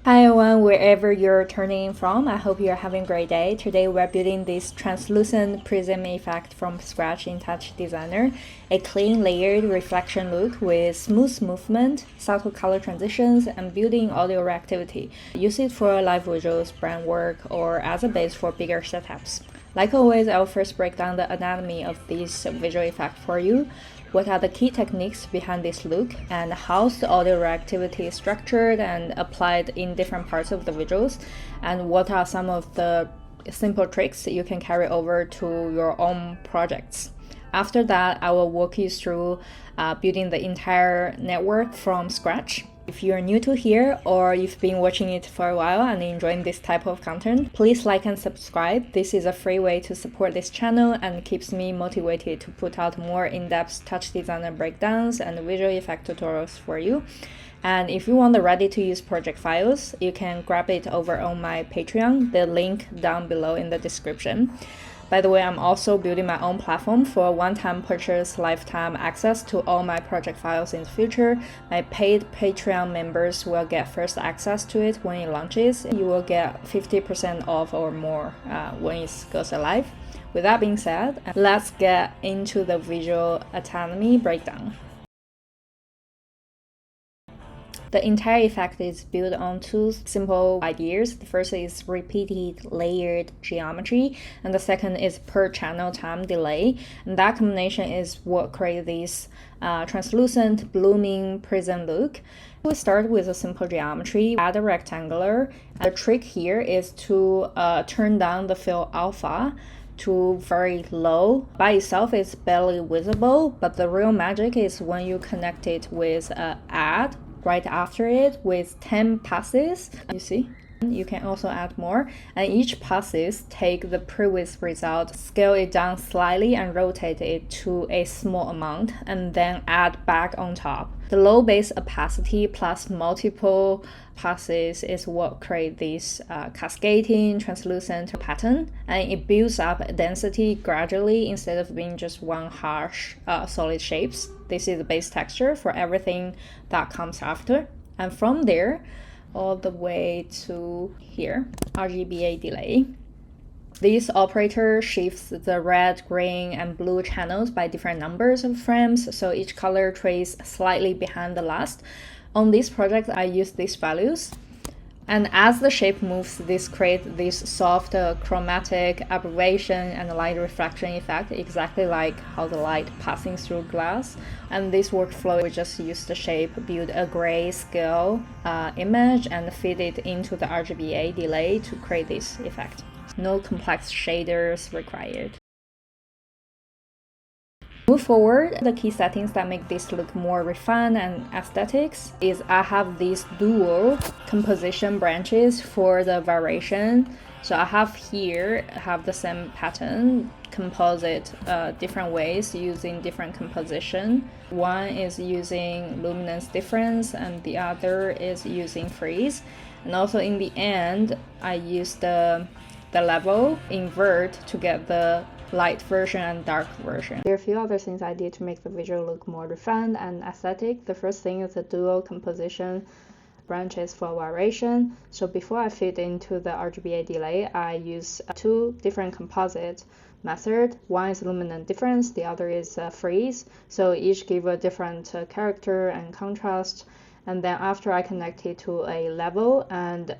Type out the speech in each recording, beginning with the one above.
Hi everyone, wherever you're turning in from, I hope you're having a great day. Today we're building this translucent prism effect from scratch in TouchDesigner, a clean layered reflection look with smooth movement, subtle color transitions, and built-in audio reactivity. Use it for live visuals, brand work, or as a base for bigger setups. Like always, I'll first break down the anatomy of this visual effect for you. What are the key techniques behind this look, and how's the audio reactivity structured and applied in different parts of the visuals, and what are some of the simple tricks you can carry over to your own projects. After that, I will walk you through building the entire network from scratch. If you're new to here or you've been watching it for a while and enjoying this type of content, please like and subscribe. This is a free way to support this channel and keeps me motivated to put out more in-depth TouchDesigner breakdowns and visual effect tutorials for you. And if you want the ready-to-use project files, you can grab it over on my Patreon, the link down below in the description. By the way, I'm also building my own platform for one-time purchase, lifetime access to all my project files in the future. My paid Patreon members will get first access to it when it launches. You will get 50% off or more when it goes live. With that being said, let's get into the visual anatomy breakdown. The entire effect is built on two simple ideas. The first is repeated layered geometry, and the second is per channel time delay. And that combination is what creates this translucent blooming prism look. We start with a simple geometry, add a rectangular. The trick here is to turn down the fill alpha to very low. By itself, it's barely visible, but the real magic is when you connect it with add right after it with 10 passes. You see? You can also add more, and each passes take the previous result, scale it down slightly and rotate it to a small amount, and then add back on top. The low base opacity plus multiple passes is what creates this cascading translucent pattern, and it builds up density gradually instead of being just one harsh solid shapes. This is the base texture for everything that comes after, and from there all the way to here, RGBA delay. This operator shifts the red, green, and blue channels by different numbers of frames, so each color trace slightly behind the last. On this project, I use these values. And as the shape moves, this creates this soft chromatic aberration and light reflection effect, exactly like how the light passing through glass. And this workflow, we just use the shape, build a grayscale image, and feed it into the RGBA delay to create this effect. No complex shaders required. Move forward, the key settings that make this look more refined and aesthetics is I have these dual composition branches for the variation. So I have the same pattern, composite different ways using different composition. One is using luminance difference and the other is using freeze. And also in the end, I use the level invert to get the light version and dark version. There are a few other things I did to make the visual look more refined and aesthetic. The first thing is the dual composition branches for variation. So before I feed into the RGBA delay, I use two different composite methods. One is luminance difference, the other is freeze. So each give a different character and contrast. And then after I connect it to a level and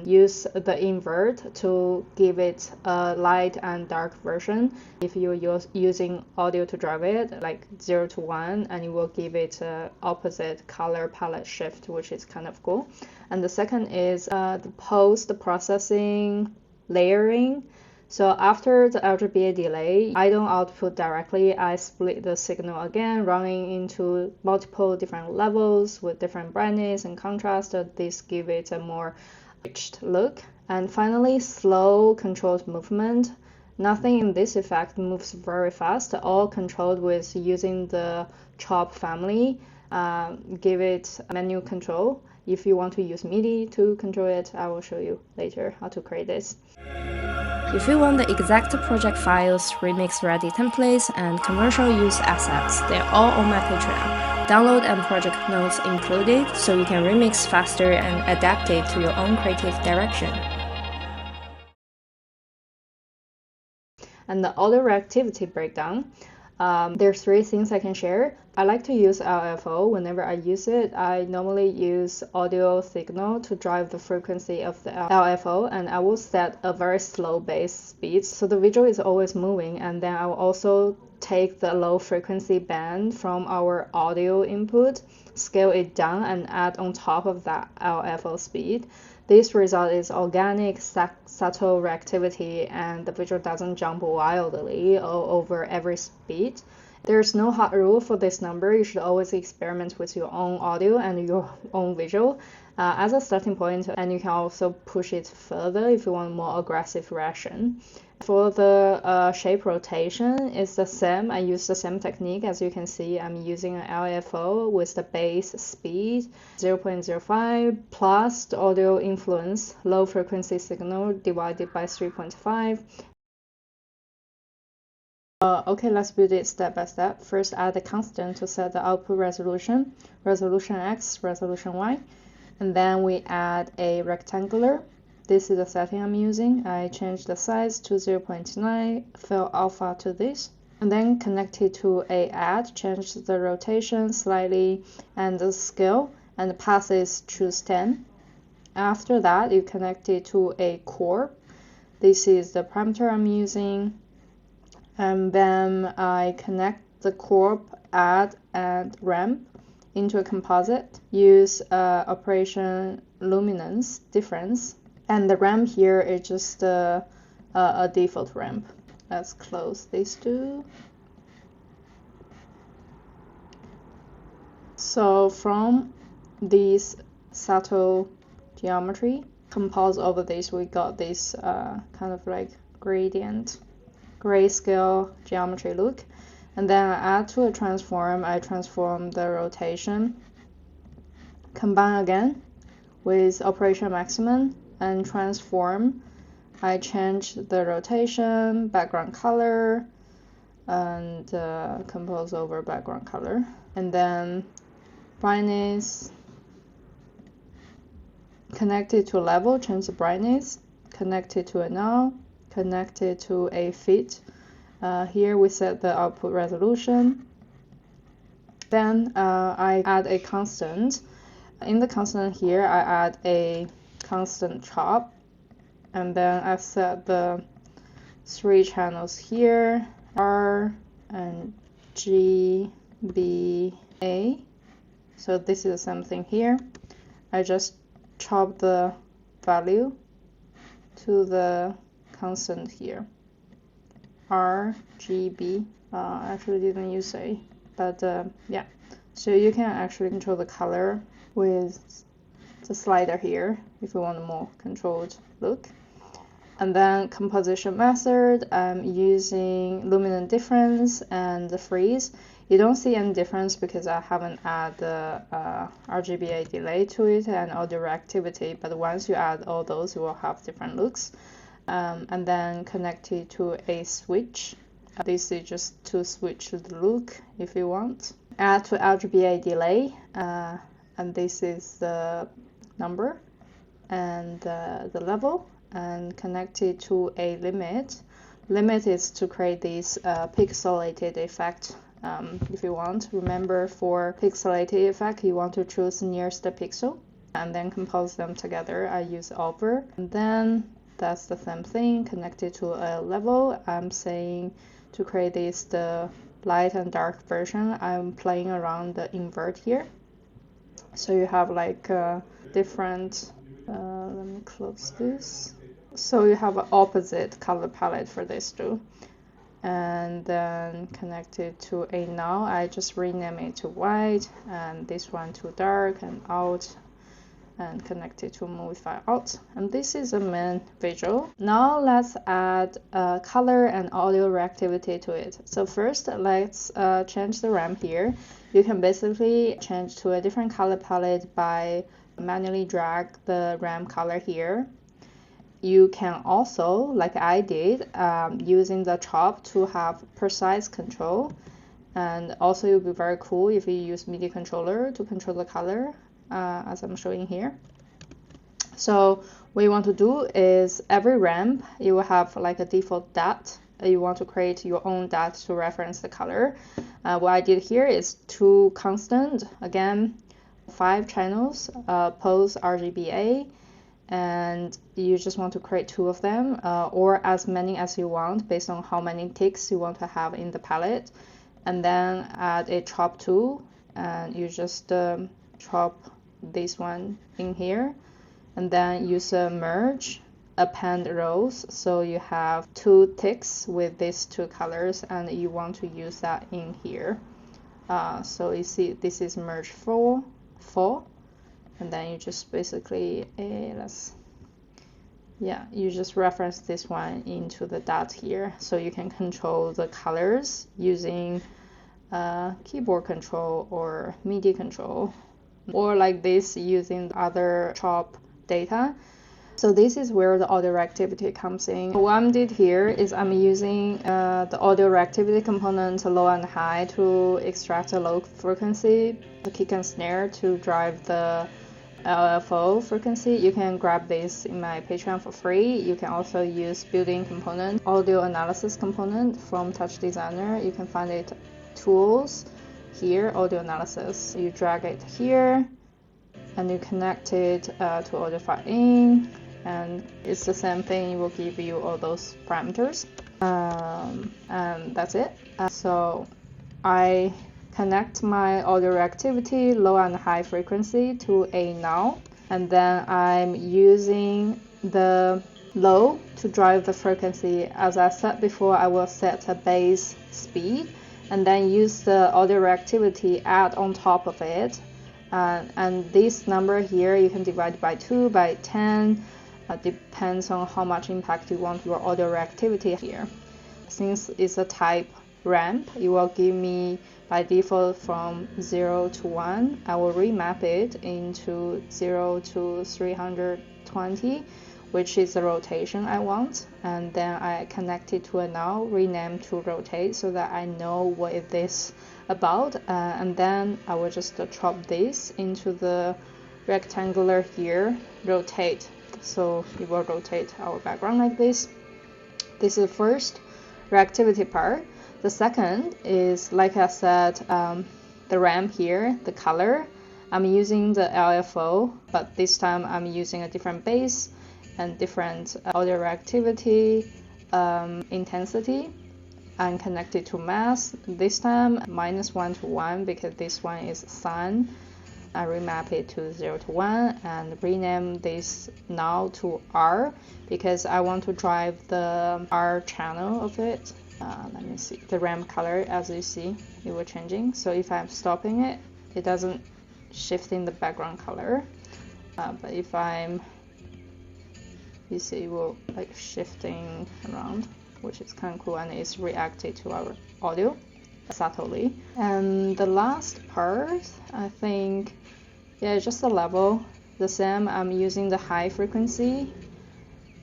use the invert to give it a light and dark version. If you're using audio to drive it, like 0 to 1, and you will give it a opposite color palette shift, which is kind of cool. And the second is the post-processing layering. So after the RGBA delay, I don't output directly. I split the signal again, running into multiple different levels with different brightness and contrast. This gives it a more rich look. And finally, slow controlled movement. Nothing in this effect moves very fast, all controlled with using the chop family. Give it menu control. If you want to use MIDI to control it, I will show you later how to create this. If you want the exact project files, remix ready templates, and commercial use assets, they're all on my Patreon. Download and project notes included, so you can remix faster and adapt it to your own creative direction. And the audio-reactivity breakdown. There's 3 things I can share. I like to use LFO. Whenever I use it, I normally use audio signal to drive the frequency of the LFO, and I will set a very slow bass speed, so the visual is always moving. And then I will also take the low frequency band from our audio input, scale it down, and add on top of that LFO speed. This result is organic, subtle reactivity, and the visual doesn't jump wildly over every speed. There's no hard rule for this number. You should always experiment with your own audio and your own visual as a starting point, and you can also push it further if you want more aggressive reaction. For the shape rotation, it's the same. I use the same technique. As you can see, I'm using an LFO with the base speed 0.05 plus the audio influence, low frequency signal divided by 3.5. Okay, let's build it step by step. First, add a constant to set the output resolution, resolution X, resolution Y. And then we add a rectangular. This is the setting I'm using. I changed the size to 0.9, fill alpha to this, and then connect it to a add, change the rotation slightly and the scale, and pass is choose 10. After that, you connect it to a core. This is the parameter I'm using, and then I connect the core, add, and ramp into a composite. Use operation luminance difference. And the ramp here is just a default ramp. Let's close these two. So from this subtle geometry, compose over this, we got this kind of like gradient, grayscale geometry look. And then I add to a transform. I transform the rotation, combine again with operation maximum, and transform. I change the rotation, background color, and compose over background color. And then brightness, connect it to a level, change the brightness, connect it to a null, connect it to a fit. Here we set the output resolution. Then I add a constant. In the constant here, I add a constant chop, and then I set the 3 channels here, R and GBA. So this is the same thing here. I just chop the value to the constant here, RGB. Actually didn't use A, but yeah. So you can actually control the color with the slider here if you want a more controlled look. And then composition method, I'm using luminance difference and the freeze. You don't see any difference because I haven't added the RGBA delay to it and audio-reactivity, but once you add all those, you will have different looks. And then connect it to a switch. This is just to switch the look if you want. Add to RGBA delay, and this is the number and the level, and connect it to a limit. Limit is to create this pixelated effect. If you want, remember for pixelated effect, you want to choose nearest the pixel and then compose them together. I use over, and then that's the same thing, connect it to a level. I'm saying to create this the light and dark version, I'm playing around the invert here. So you have like different, let me close this. So you have an opposite color palette for this too. And then connect it to a null. I just rename it to white, and this one to dark and out, and connect it to modify out. And this is the main visual. Now let's add color and audio reactivity to it. So first, let's change the ramp here. You can basically change to a different color palette by manually drag the ramp color here. You can also, like I did, using the chop to have precise control. And also it would be very cool if you use MIDI controller to control the color, as I'm showing here. So what you want to do is every ramp, you will have like a default dot. You want to create your own dot to reference the color. What I did here is 2 constant, again, 5 channels, pose RGBA, and you just want to create 2 of them, or as many as you want based on how many ticks you want to have in the palette. And then add a chop tool, and you just chop this one in here, and then use a merge, append rows, so you have 2 ticks with these 2 colors, and you want to use that in here. So you see this is merge 4, and then you just basically you just reference this one into the dot here, so you can control the colors using keyboard control or MIDI control, or like this using other chop data. So this is where the audio reactivity comes in. What I did here is I'm using the audio reactivity component low and high to extract a low frequency, the kick and snare to drive the LFO frequency. You can grab this in my Patreon for free. You can also use built-in component, audio analysis component from TouchDesigner. You can find it tools here, audio analysis. You drag it here and you connect it to audio file in, and it's the same thing. It will give you all those parameters, and that's it. So I connect my audio reactivity, low and high frequency, to a null, and then I'm using the low to drive the frequency. As I said before, I will set a base speed and then use the audio reactivity add on top of it, and this number here you can divide by 2, by 10, depends on how much impact you want your audio reactivity here. Since it's a type ramp, it will give me by default from 0 to 1. I will remap it into 0 to 320, which is the rotation I want, and then I connect it to a null, rename to rotate, so that I know what it is about, and then I will just chop this into the rectangular here, rotate, so it will rotate our background like this. This is the first reactivity part. The second is, like I said, the ramp here, the color. I'm using the LFO, but this time I'm using a different base and different audio reactivity intensity, and connected to mask. This time -1 to 1 because this one is sun. I remap it to 0 to 1 and rename this now to R because I want to drive the R channel of it. Let me see, the ramp color, as you see, it will changing. So if I'm stopping it, it doesn't shift in the background color. But if you see, it will like shifting around, which is kind of cool, and it's reacted to our audio subtly. And the last part, I think, just the level, the same. I'm using the high frequency.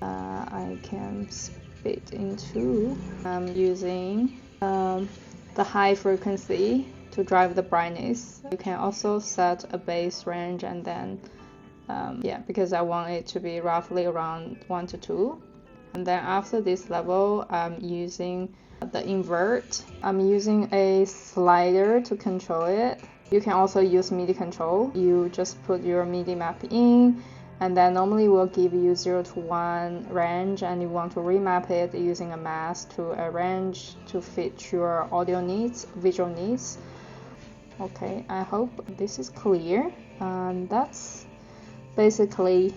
I can split into. I'm using the high frequency to drive the brightness. You can also set a base range, and then because I want it to be roughly around 1 to 2. And then after this level, I'm using the invert. I'm using a slider to control it. You can also use MIDI control. You just put your MIDI map in, and then normally will give you 0 to 1 range, and you want to remap it using a mask to arrange to fit your audio needs, visual needs. Okay, I hope this is clear. And that's basically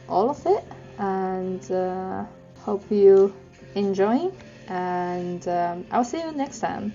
all of it, and hope you enjoy, and I'll see you next time.